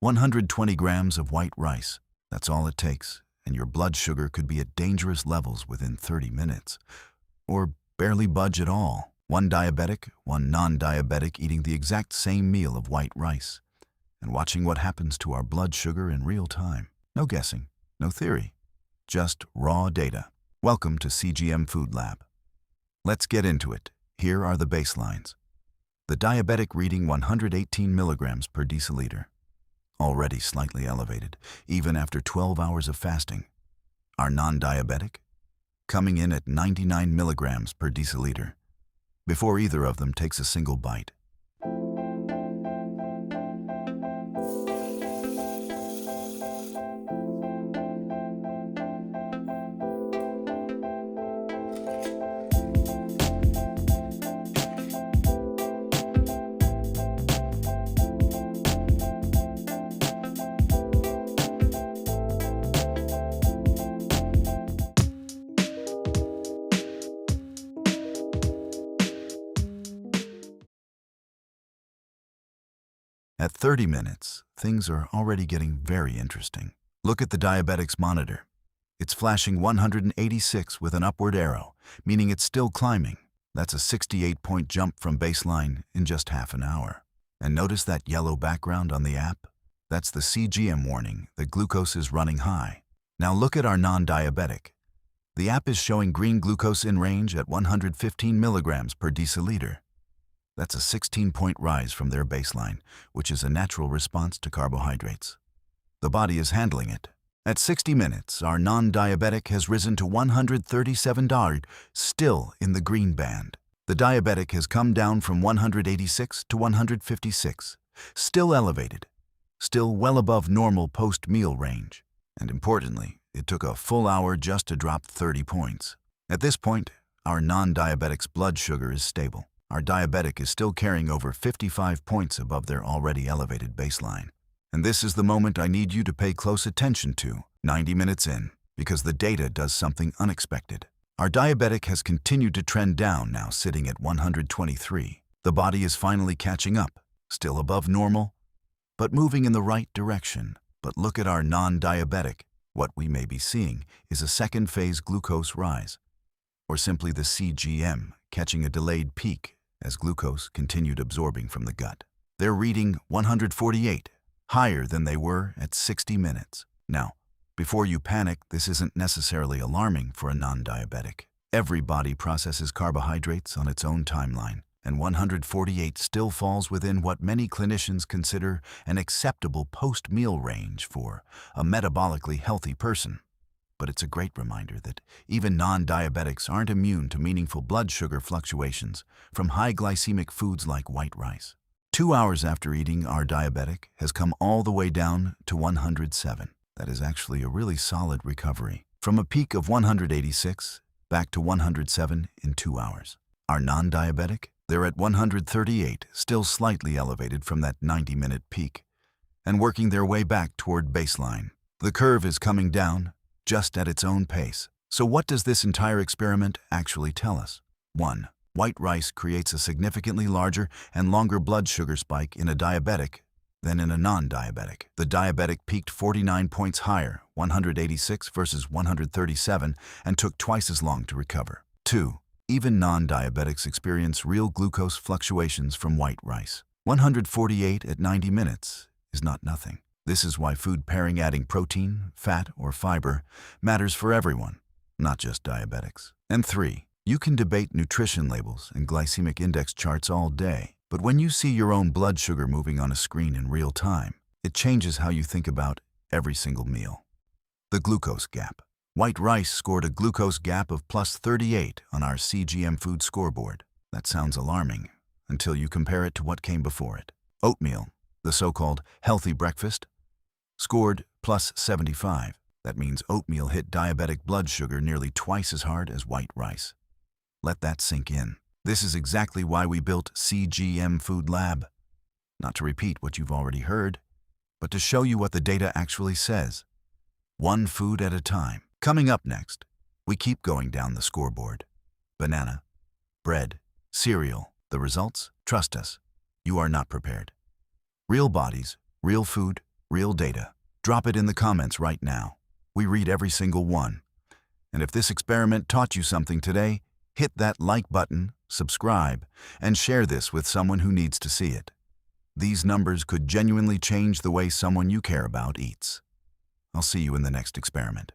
120 grams of white rice. That's all it takes, and your blood sugar could be at dangerous levels within 30 minutes. Or barely budge at all. One diabetic, one non-diabetic eating the exact same meal of white rice, and watching what happens to our blood sugar in real time. No guessing, no theory, just raw data. Welcome to CGM Food Lab. Let's get into it. Here are the baselines. The diabetic reading 118 milligrams per deciliter. Already slightly elevated, even after 12 hours of fasting. Our non-diabetic, coming in at 99 milligrams per deciliter, before either of them takes a single bite. At 30 minutes, things are already getting very interesting. Look at the diabetics monitor. It's flashing 186 with an upward arrow, meaning it's still climbing. That's a 68-point jump from baseline in just half an hour. And notice that yellow background on the app? That's the CGM warning that glucose is running high. Now look at our non-diabetic. The app is showing green glucose in range at 115 milligrams per deciliter. That's a 16-point rise from their baseline, which is a natural response to carbohydrates. The body is handling it. At 60 minutes, our non-diabetic has risen to $137, still in the green band. The diabetic has come down from 186 to 156, still elevated, still well above normal post-meal range. And importantly, it took a full hour just to drop 30 points. At this point, our non-diabetic's blood sugar is stable. Our diabetic is still carrying over 55 points above their already elevated baseline. And this is the moment I need you to pay close attention to, 90 minutes in, because the data does something unexpected. Our diabetic has continued to trend down, now sitting at 123. The body is finally catching up, still above normal, but moving in the right direction. But look at our non-diabetic. What we may be seeing is a second phase glucose rise, or simply the CGM catching a delayed peak as glucose continued absorbing from the gut. They're reading 148, higher than they were at 60 minutes. Now, before you panic, this isn't necessarily alarming for a non-diabetic. Every body processes carbohydrates on its own timeline, and 148 still falls within what many clinicians consider an acceptable post-meal range for a metabolically healthy person. But it's a great reminder that even non-diabetics aren't immune to meaningful blood sugar fluctuations from high glycemic foods like white rice. 2 hours after eating, our diabetic has come all the way down to 107. That is actually a really solid recovery. From a peak of 186 back to 107 in 2 hours. Our non-diabetic, they're at 138, still slightly elevated from that 90-minute peak, and working their way back toward baseline. The curve is coming down, just at its own pace. So what does this entire experiment actually tell us? 1. White rice creates a significantly larger and longer blood sugar spike in a diabetic than in a non-diabetic. The diabetic peaked 49 points higher, 186 versus 137, and took twice as long to recover. 2. Even non-diabetics experience real glucose fluctuations from white rice. 148 at 90 minutes is not nothing. This is why food pairing adding protein, fat, or fiber matters for everyone, not just diabetics. And 3, you can debate nutrition labels and glycemic index charts all day, but when you see your own blood sugar moving on a screen in real time, it changes how you think about every single meal. The glucose gap. White rice scored a glucose gap of plus 38 on our CGM Food Scoreboard. That sounds alarming until you compare it to what came before it. Oatmeal, the so-called healthy breakfast, scored plus 75. That means oatmeal hit diabetic blood sugar nearly twice as hard as white rice. Let that sink in. This is exactly why we built CGM Food Lab. Not to repeat what you've already heard, but to show you what the data actually says. One food at a time. Coming up next, we keep going down the scoreboard. Banana, bread, cereal. The results? Trust us, you are not prepared. Real bodies, real food, Real data. Drop it in the comments right now. We read every single one. And if this experiment taught you something today, hit that like button, subscribe, and share this with someone who needs to see it. These numbers could genuinely change the way someone you care about eats. I'll see you in the next experiment.